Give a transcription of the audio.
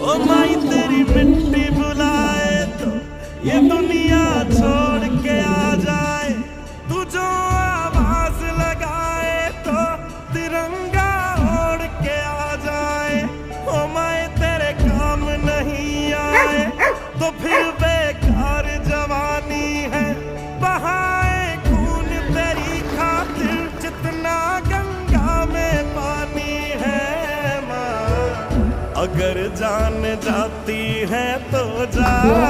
ओ माई तेरी मिट्टी बुलाए तो ये दुनिया छोड़ के आ जाए। तू जो आवाज लगाए तो तिरंगा ओढ़ के आ जाए। ओ माई तेरे काम नहीं आए तो फिर बेकार जवानी है। बहाए खून तेरी खातिर जितना गंगा में पानी है। माँ अगर जान जाती है तो जा।